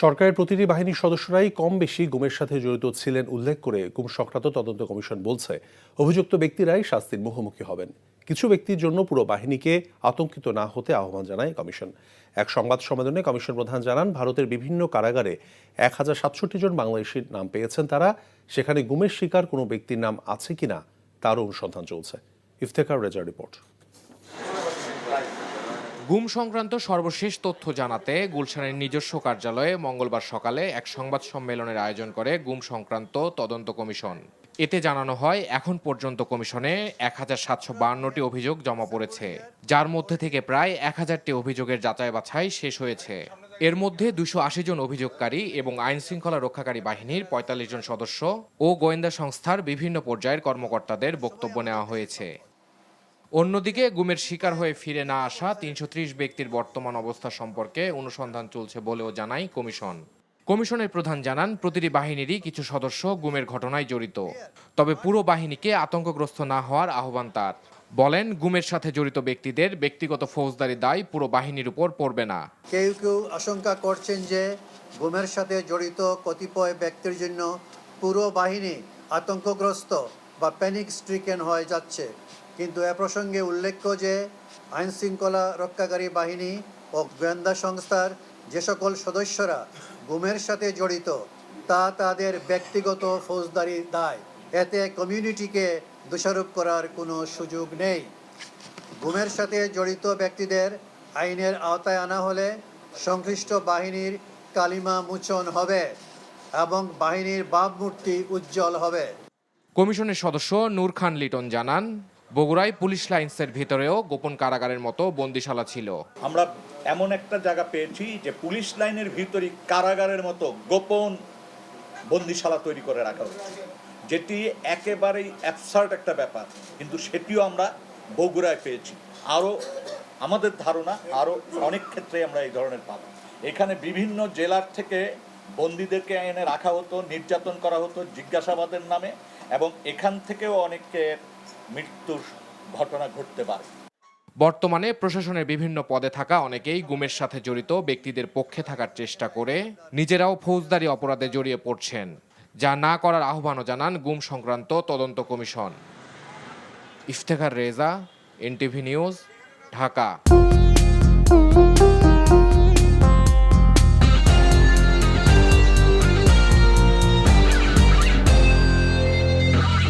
সরকারের প্রতিটি বাহিনীর সদস্যরাই কম বেশি গুমের সাথে জড়িত ছিলেন উল্লেখ করে গুম সংক্রান্ত তদন্ত কমিশন বলছে, অভিযুক্ত ব্যক্তিরাই শাস্তির মুখোমুখি হবেন। কিছু ব্যক্তির জন্য পুরো বাহিনীকে আতঙ্কিত না হতে আহ্বান জানায় কমিশন। এক সংবাদ সম্মেলনে কমিশন প্রধান জানান, ভারতের বিভিন্ন কারাগারে 1067 জন বাংলাদেশির নাম পেয়েছেন তারা। সেখানে গুমের শিকার কোনো ব্যক্তির নাম আছে কিনা তারও অনুসন্ধান চলছে। ইফতেখার রেজার রিপোর্ট। গুম সংক্রান্ত সর্বশেষ তথ্য জানাতে গুলশানের নিজস্ব কার্যালয়ে মঙ্গলবার সকালে এক সংবাদ সম্মেলনের আয়োজন করে গুম সংক্রান্ত তদন্ত কমিশন। এতে জানানো হয়, এখন পর্যন্ত কমিশনে 1752টি অভিযোগ জমা পড়েছে, যার মধ্যে থেকে প্রায় 1000টি অভিযোগের যাচাই বাছাই শেষ হয়েছে। এর মধ্যে 280 জন অভিযোগকারী এবং আইন শৃঙ্খলা রক্ষাকারী বাহিনীর 45 জন সদস্য ও গোয়েন্দা সংস্থার বিভিন্ন পর্যায়ের কর্মকর্তাদের বক্তব্য নেওয়া হয়েছে। অন্যদিকে গুমের শিকার হয়ে ফিরে না আসা 330 ব্যক্তির বর্তমান অবস্থা সম্পর্কে অনুসন্ধান চলছে বলেও জানায় কমিশন। কমিশনের প্রধান জানান, প্রতিটি বাহিনীরই কিছু সদস্য গুমের ঘটনায় জড়িত, তবে পুরো বাহিনীকে আতঙ্কগ্রস্ত না হওয়ার আহ্বান তার। বলেন, গুমের সাথে জড়িত ব্যক্তিদের ব্যক্তিগত ফৌজদারি দায় পুরো বাহিনীর উপর পড়বে না। কেউ কেউ আশঙ্কা করছেন যে গুমের সাথে জড়িত কতিপয় ব্যক্তির জন্য পুরো বাহিনী আতঙ্কগ্রস্ত বা প্যানিক স্ট্রিকেন হয়ে যাচ্ছে, কিন্তু এ প্রসঙ্গে উল্লেখ্য যে আইন শৃঙ্খলা রক্ষাকারী বাহিনী ও গোয়েন্দা সংস্থার যে সকল সদস্যরা গুমের সাথে জড়িত তা তাদের ব্যক্তিগত ফৌজদারি দায়। এতে কমিউনিটিকে দোষারোপ করার কোনো সুযোগ নেই। গুমের সাথে জড়িত ব্যক্তিদের আইনের আওতায় আনা হলে সংশ্লিষ্ট বাহিনীর কালিমা মোচন হবে এবং বাহিনীর ভাবমূর্তি উজ্জ্বল হবে। কমিশনের সদস্য নূর খান লিটন জানান, বগুড়ায় পুলিশ লাইন্সের ভিতরেও গোপন কারাগারের মতো বন্দিশালা ছিল। আমরা এমন একটা জায়গা পেয়েছি যে পুলিশ লাইনের ভিতরে কারাগারের মতো গোপন বন্দিশালা তৈরি করে রাখা হচ্ছে, যেটি একেবারেই অ্যাবসার্ড একটা ব্যাপার, কিন্তু সেটিও আমরা বগুড়ায় পেয়েছি। আরও আমাদের ধারণা আরও অনেক ক্ষেত্রে আমরা এই ধরনের পাবো। এখানে বিভিন্ন জেলার থেকে বন্দীদেরকে এনে রাখা হতো, নির্যাতন করা হতো জিজ্ঞাসাবাদের নামে, এবং এখান থেকেও অনেকের মৃত্যুর ঘটনা ঘটতে পারে। বর্তমানে প্রশাসনের বিভিন্ন পদে থাকা অনেকেই গুমের সাথে জড়িত ব্যক্তিদের পক্ষে থাকার চেষ্টা করে নিজেরাও ফৌজদারি অপরাধে জড়িয়ে পড়ছেন, যা না করার আহ্বানও জানান গুম সংক্রান্ত তদন্ত commission. Iftekhar Reza, NTV news, Dhaka.